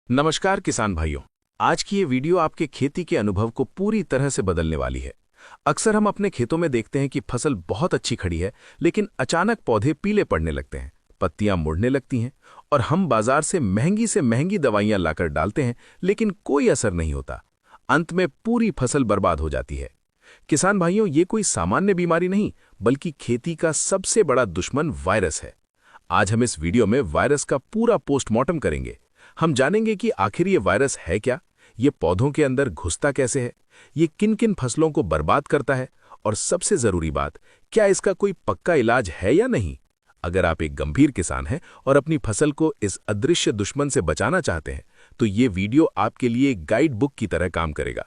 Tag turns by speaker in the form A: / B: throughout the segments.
A: नमस्कार किसान भाइयों। आज की ये वीडियो आपके खेती के अनुभव को पूरी तरह से बदलने वाली है। अक्सर हम अपने खेतों में देखते हैं कि फसल बहुत अच्छी खड़ी है, लेकिन अचानक पौधे पीले पड़ने लगते हैं, पत्तियां मुड़ने लगती हैं और हम बाजार से महंगी दवाइयां लाकर डालते हैं, लेकिन कोई असर नहीं होता। अंत में पूरी फसल बर्बाद हो जाती है। किसान भाइयों, ये कोई सामान्य बीमारी नहीं, बल्कि खेती का सबसे बड़ा दुश्मन वायरस है। आज हम इस वीडियो में वायरस का पूरा पोस्टमार्टम करेंगे। हम जानेंगे कि आखिर ये वायरस है क्या, ये पौधों के अंदर घुसता कैसे है, ये किन किन फसलों को बर्बाद करता है, और सबसे जरूरी बात, क्या इसका कोई पक्का इलाज है या नहीं। अगर आप एक गंभीर किसान हैं और अपनी फसल को इस अदृश्य दुश्मन से बचाना चाहते हैं, तो ये वीडियो आपके लिए एक गाइड बुक की तरह काम करेगा।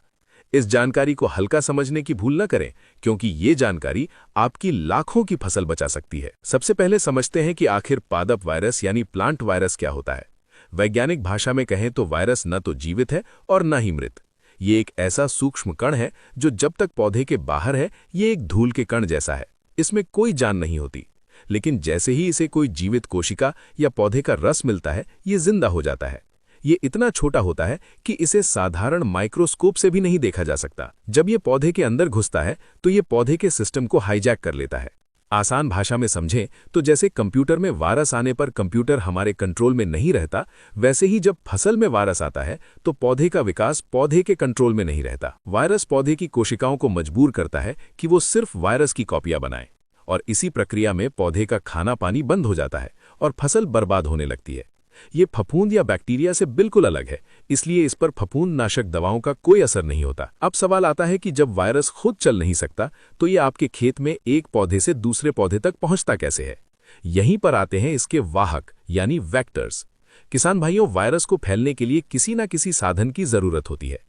A: इस जानकारी को हल्का समझने की भूल न करें, क्योंकि ये जानकारी आपकी लाखों की फसल बचा सकती है। सबसे पहले समझते हैं कि आखिर पादप वायरस यानी प्लांट वायरस क्या होता है। वैज्ञानिक भाषा में कहें तो वायरस न तो जीवित है और न ही मृत। ये एक ऐसा सूक्ष्म कण है जो जब तक पौधे के बाहर है, ये एक धूल के कण जैसा है। इसमें कोई जान नहीं होती, लेकिन जैसे ही इसे कोई जीवित कोशिका या पौधे का रस मिलता है, ये जिंदा हो जाता है। ये इतना छोटा होता है कि इसे साधारण माइक्रोस्कोप से भी नहीं देखा जा सकता। जब ये पौधे के अंदर घुसता है, तो ये पौधे के सिस्टम को हाईजैक कर लेता है। आसान भाषा में समझें तो जैसे कंप्यूटर में वायरस आने पर कंप्यूटर हमारे कंट्रोल में नहीं रहता, वैसे ही जब फसल में वायरस आता है तो पौधे का विकास पौधे के कंट्रोल में नहीं रहता। वायरस पौधे की कोशिकाओं को मजबूर करता है कि वो सिर्फ वायरस की कॉपियां बनाएं, और इसी प्रक्रिया में पौधे का खाना पानी बंद हो जाता है और फसल बर्बाद होने लगती है। ये फफूंद या बैक्टीरिया से बिल्कुल अलग है, इसलिए इस पर फफूंद नाशक दवाओं का कोई असर नहीं होता। अब सवाल आता है कि जब वायरस खुद चल नहीं सकता, तो ये आपके खेत में एक पौधे से दूसरे पौधे तक पहुंचता कैसे है। यहीं पर आते हैं इसके वाहक यानी वेक्टर्स। किसान भाइयों, वायरस को फैलने के लिए किसी न किसी साधन की जरूरत होती है।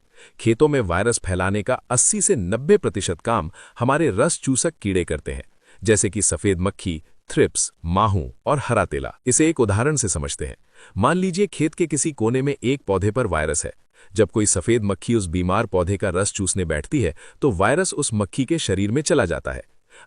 A: खेतों में वायरस फैलाने का 80 से 90% काम हमारे रस चूसक कीड़े करते हैं, जैसे कि सफेद मक्खी, थ्रिप्स, माहू और हरा तेला। इसे एक उदाहरण से समझते हैं। मान लीजिए खेत के किसी कोने में एक पौधे पर वायरस है। जब कोई सफेद मक्खी उस बीमार पौधे का रस चूसने बैठती है, तो वायरस उस मक्खी के शरीर में चला जाता है।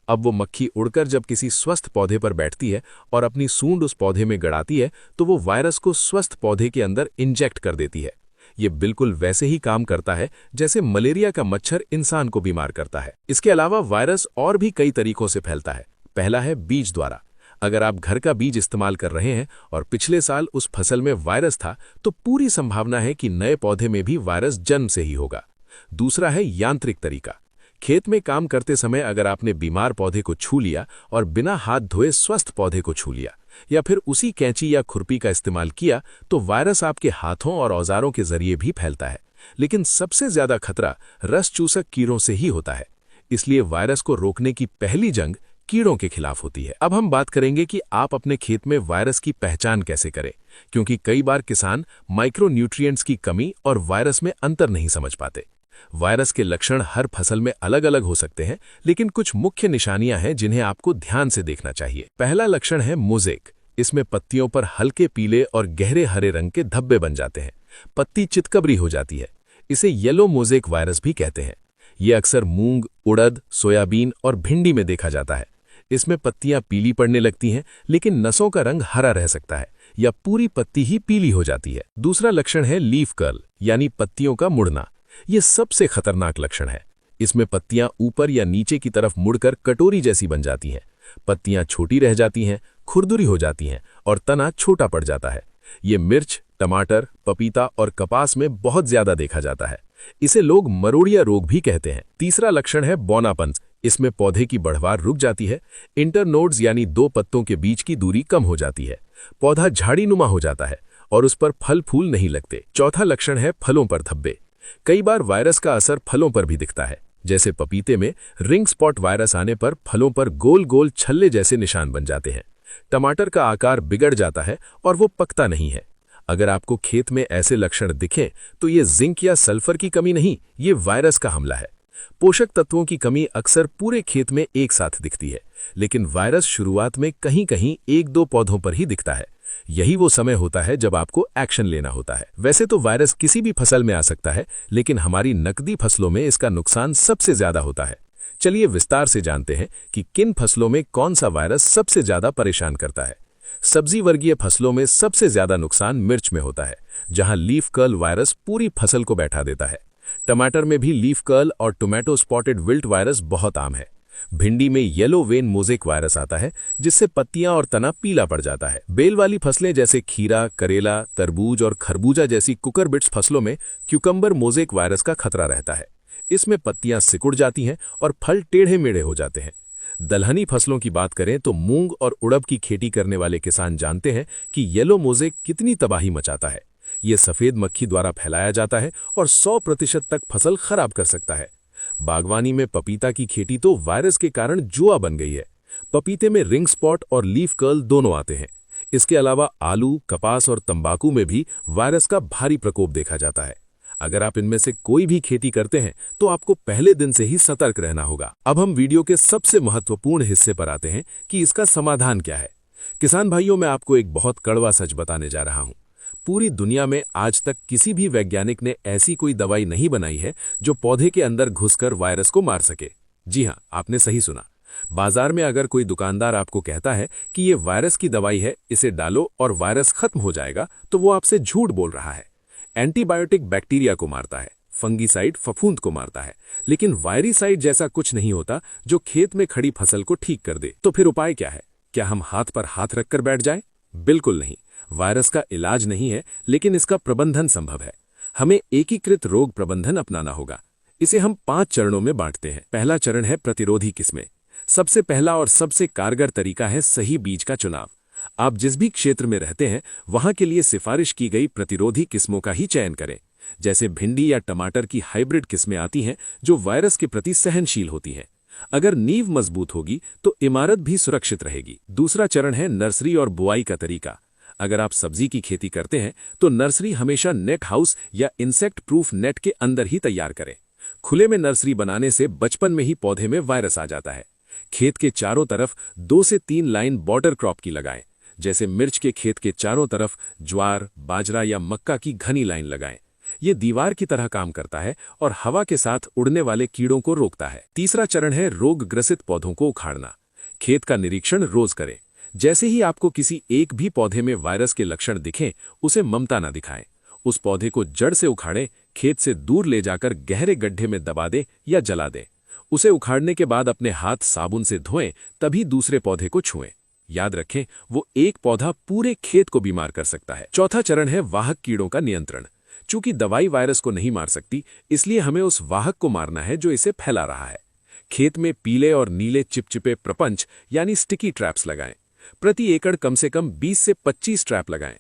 A: अब वो मक्खी उड़कर जब किसी स्वस्थ पौधे पर बैठती है और अपनी सूंड उस पौधे में गड़ाती है, तो वो वायरस को स्वस्थ पौधे के अंदर इंजेक्ट कर देती है। ये बिल्कुल वैसे ही काम करता है जैसे मलेरिया का मच्छर इंसान को बीमार करता है। इसके अलावा वायरस और भी कई तरीकों से फैलता है। पहला है बीज द्वारा। अगर आप घर का बीज इस्तेमाल कर रहे हैं और पिछले साल उस फसल में वायरस था, तो पूरी संभावना है कि नए पौधे में भी वायरस जन्म से ही होगा। दूसरा है यांत्रिक तरीका। खेत में काम करते समय अगर आपने बीमार पौधे को छू लिया और बिना हाथ धोए स्वस्थ पौधे को छू लिया, या फिर उसी कैंची या खुरपी का इस्तेमाल किया, तो वायरस आपके हाथों और औजारों के जरिए भी फैलता है। लेकिन सबसे ज्यादा खतरा रस चूसक कीड़ों से ही होता है। इसलिए वायरस को रोकने की पहली जंग कीड़ों के खिलाफ होती है। अब हम बात करेंगे कि आप अपने खेत में वायरस की पहचान कैसे करें, क्योंकि कई बार किसान माइक्रोन्यूट्रिएंट्स की कमी और वायरस में अंतर नहीं समझ पाते। वायरस के लक्षण हर फसल में अलग अलग हो सकते हैं, लेकिन कुछ मुख्य निशानियां हैं जिन्हें आपको ध्यान से देखना चाहिए। पहला लक्षण है मोज़ेक। इसमें पत्तियों पर हल्के पीले और गहरे हरे रंग के धब्बे बन जाते हैं। पत्ती चितकबरी हो जाती है। इसे येलो मोज़ेक वायरस भी कहते हैं। ये अक्सर मूंग, उड़द, सोयाबीन और भिंडी में देखा जाता है। इसमें पत्तियां पीली पड़ने लगती हैं, लेकिन नसों का रंग हरा रह सकता है या पूरी पत्ती ही पीली हो जाती है। दूसरा लक्षण है लीफ कर्ल यानी पत्तियों का मुड़ना। ये सबसे खतरनाक लक्षण है। इसमें पत्तियां ऊपर या नीचे की तरफ मुड़कर कटोरी जैसी बन जाती हैं। पत्तियां छोटी रह जाती हैं, खुरदुरी हो जाती हैं और तना छोटा पड़ जाता है। ये मिर्च, टमाटर, पपीता और कपास में बहुत ज्यादा देखा जाता है। इसे लोग मरोड़िया रोग भी कहते हैं। तीसरा लक्षण है बौनापन। इसमें पौधे की बढ़वार रुक जाती है। इंटरनोड्स यानी दो पत्तों के बीच की दूरी कम हो जाती है। पौधा झाड़ीनुमा हो जाता है और उस पर फल फूल नहीं लगते। चौथा लक्षण है फलों पर धब्बे। कई बार वायरस का असर फलों पर भी दिखता है। जैसे पपीते में रिंग स्पॉट वायरस आने पर फलों पर गोल गोल छल्ले जैसे निशान बन जाते हैं। टमाटर का आकार बिगड़ जाता है और वो पकता नहीं है। अगर आपको खेत में ऐसे लक्षण दिखें, तो ये जिंक या सल्फर की कमी नहीं, ये वायरस का हमला है। पोषक तत्वों की कमी अक्सर पूरे खेत में एक साथ दिखती है, लेकिन वायरस शुरुआत में कहीं कहीं एक दो पौधों पर ही दिखता है। यही वो समय होता है जब आपको एक्शन लेना होता है। वैसे तो वायरस किसी भी फसल में आ सकता है, लेकिन हमारी नकदी फसलों में इसका नुकसान सबसे ज्यादा होता है। चलिए विस्तार से जानते हैं कि किन फसलों में कौन सा वायरस सबसे ज्यादा परेशान करता है। सब्जी वर्गीय फसलों में सबसे ज्यादा नुकसान मिर्च में होता है, जहां लीफ कर्ल वायरस पूरी फसल को बैठा देता है। टमाटर में भी लीफ कर्ल और टोमेटो स्पॉटेड विल्ट वायरस बहुत आम है। भिंडी में येलो वेन मोज़ेक वायरस आता है, जिससे पत्तियां और तना पीला पड़ जाता है। बेल वाली फसलें जैसे खीरा, करेला, तरबूज और खरबूजा जैसी कुकरबिट्स फसलों में क्यूकम्बर मोज़ेक वायरस का खतरा रहता है। इसमें पत्तियां सिकुड़ जाती हैं और फल टेढ़े मेढ़े हो जाते हैं। दलहनी फसलों की बात करें तो मूंग और उड़द की खेती करने वाले किसान जानते हैं कि येलो मोज़ेक कितनी तबाही मचाता है। ये सफेद मक्खी द्वारा फैलाया जाता है और 100% तक फसल खराब कर सकता है। बागवानी में पपीता की खेती तो वायरस के कारण जुआ बन गई है। पपीते में रिंग स्पॉट और लीफ कर्ल दोनों आते हैं। इसके अलावा आलू, कपास और तंबाकू में भी वायरस का भारी प्रकोप देखा जाता है। अगर आप इनमें से कोई भी खेती करते हैं तो आपको पहले दिन से ही सतर्क रहना होगा। अब हम वीडियो के सबसे महत्वपूर्ण हिस्से पर आते हैं कि इसका समाधान क्या है। किसान भाइयों, मैं आपको एक बहुत कड़वा सच बताने जा रहा हूं। पूरी दुनिया में आज तक किसी भी वैज्ञानिक ने ऐसी कोई दवाई नहीं बनाई है जो पौधे के अंदर घुसकर वायरस को मार सके। जी हां, आपने सही सुना। बाजार में अगर कोई दुकानदार आपको कहता है कि ये वायरस की दवाई है, इसे डालो और वायरस खत्म हो जाएगा, तो वो आपसे झूठ बोल रहा है। एंटीबायोटिक बैक्टीरिया को मारता है, फंगीसाइड फफूंद को मारता है, लेकिन वायरिसाइड जैसा कुछ नहीं होता जो खेत में खड़ी फसल को ठीक कर दे। तो फिर उपाय क्या है? क्या हम हाथ पर हाथ रखकर बैठ जाएं? बिल्कुल नहीं। वायरस का इलाज नहीं है, लेकिन इसका प्रबंधन संभव है। हमें एकीकृत रोग प्रबंधन अपनाना होगा। इसे हम 5 चरणों में बांटते हैं। पहला चरण है प्रतिरोधी किस्में। सबसे पहला और सबसे कारगर तरीका है सही बीज का चुनाव। आप जिस भी क्षेत्र में रहते हैं वहां के लिए सिफारिश की गई प्रतिरोधी किस्मों का ही चयन करें। जैसे भिंडी या टमाटर की हाइब्रिड किस्में आती हैं जो वायरस के प्रति सहनशील होती हैं। अगर नींव मजबूत होगी तो इमारत भी सुरक्षित रहेगी। दूसरा चरण है नर्सरी और बुआई का तरीका। अगर आप सब्जी की खेती करते हैं तो नर्सरी हमेशा नेट हाउस या इंसेक्ट प्रूफ नेट के अंदर ही तैयार करें। खुले में नर्सरी बनाने से बचपन में ही पौधे में वायरस आ जाता है। खेत के चारों तरफ 2 से 3 लाइन बॉर्डर क्रॉप की लगाएं। जैसे मिर्च के खेत के चारों तरफ ज्वार, बाजरा या मक्का की घनी लाइन लगाएं। ये दीवार की तरह काम करता है और हवा के साथ उड़ने वाले कीड़ों को रोकता है। तीसरा चरण है रोग ग्रसित पौधों को उखाड़ना। खेत का निरीक्षण रोज करें। जैसे ही आपको किसी एक भी पौधे में वायरस के लक्षण दिखें, उसे ममता न दिखाएं। उस पौधे को जड़ से उखाड़ें, खेत से दूर ले जाकर गहरे गड्ढे में दबा दें या जला दें। उसे उखाड़ने के बाद अपने हाथ साबुन से धोएं, तभी दूसरे पौधे को छुएं। याद रखें, वो एक पौधा पूरे खेत को बीमार कर सकता है। चौथा चरण है वाहक कीड़ों का नियंत्रण। चूंकि दवाई वायरस को नहीं मार सकती, इसलिए हमें उस वाहक को मारना है जो इसे फैला रहा है। खेत में पीले और नीले चिपचिपे प्रपंच यानी स्टिकी ट्रैप्स लगाएं। प्रति एकड़ कम से कम 20 से 25 ट्रैप लगाएं।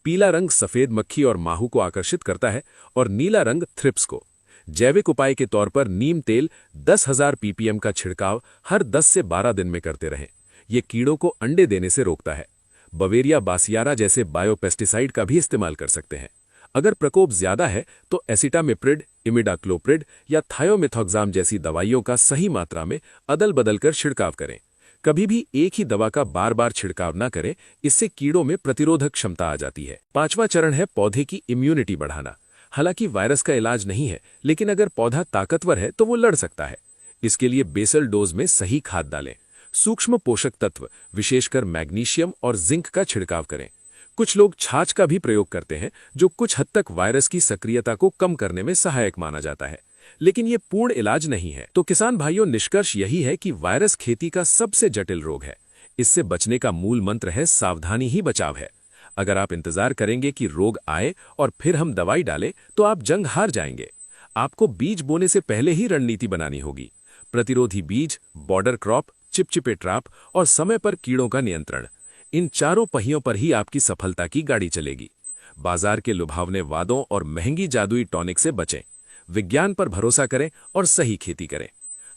A: पीला रंग सफेद मक्खी और माहू को आकर्षित करता है और नीला रंग थ्रिप्स को। जैविक उपाय के तौर पर नीम तेल 10,000 ppm का छिड़काव हर 10 से 12 दिन में करते रहें। ये कीड़ों को अंडे देने से रोकता है। बवेरिया बासियारा जैसे बायोपेस्टिसाइड का भी इस्तेमाल कर सकते हैं। अगर प्रकोप ज्यादा है तो एसिटामिप्रिड, इमिडाक्लोप्रिड या थायोमिथॉक्साम जैसी दवाइयों का सही मात्रा में अदल बदल कर छिड़काव करें। कभी भी एक ही दवा का बार बार छिड़काव न करें, इससे कीड़ों में प्रतिरोधक क्षमता आ जाती है। पांचवा चरण है पौधे की इम्यूनिटी बढ़ाना। हालांकि वायरस का इलाज नहीं है, लेकिन अगर पौधा ताकतवर है तो वो लड़ सकता है। इसके लिए बेसल डोज में सही खाद डालें। सूक्ष्म पोषक तत्व, विशेषकर मैग्नीशियम और जिंक का छिड़काव करें। कुछ लोग छाछ का भी प्रयोग करते हैं, जो कुछ हद तक वायरस की सक्रियता को कम करने में सहायक माना जाता है, लेकिन ये पूर्ण इलाज नहीं है। तो किसान भाइयों, निष्कर्ष यही है कि वायरस खेती का सबसे जटिल रोग है। इससे बचने का मूल मंत्र है सावधानी ही बचाव है। अगर आप इंतजार करेंगे कि रोग आए और फिर हम दवाई डालें, तो आप जंग हार जाएंगे। आपको बीज बोने से पहले ही रणनीति बनानी होगी। प्रतिरोधी बीज, बॉर्डर क्रॉप, चिपचिपे ट्रैप और समय पर कीड़ों का नियंत्रण, इन चारों पहियों पर ही आपकी सफलता की गाड़ी चलेगी। बाजार के लुभावने वादों और महंगी जादुई टॉनिक से बचें। विज्ञान पर भरोसा करें और सही खेती करें।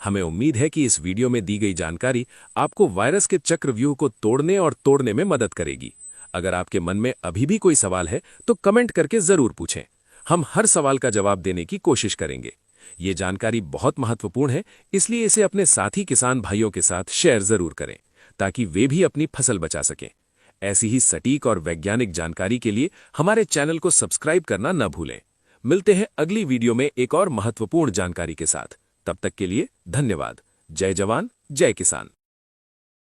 A: हमें उम्मीद है कि इस वीडियो में दी गई जानकारी आपको वायरस के चक्रव्यूह को तोड़ने और तोड़ने में मदद करेगी। अगर आपके मन में अभी भी कोई सवाल है तो कमेंट करके जरूर पूछें। हम हर सवाल का जवाब देने की कोशिश करेंगे। ये जानकारी बहुत महत्वपूर्ण है, इसलिए इसे अपने साथी किसान भाइयों के साथ शेयर जरूर करें, ताकि वे भी अपनी फसल बचा सकें। ऐसी ही सटीक और वैज्ञानिक जानकारी के लिए हमारे चैनल को सब्सक्राइब करना न भूलें। मिलते हैं अगली वीडियो में एक और महत्वपूर्ण जानकारी के साथ। तब तक के लिए धन्यवाद। जय जवान, जय किसान।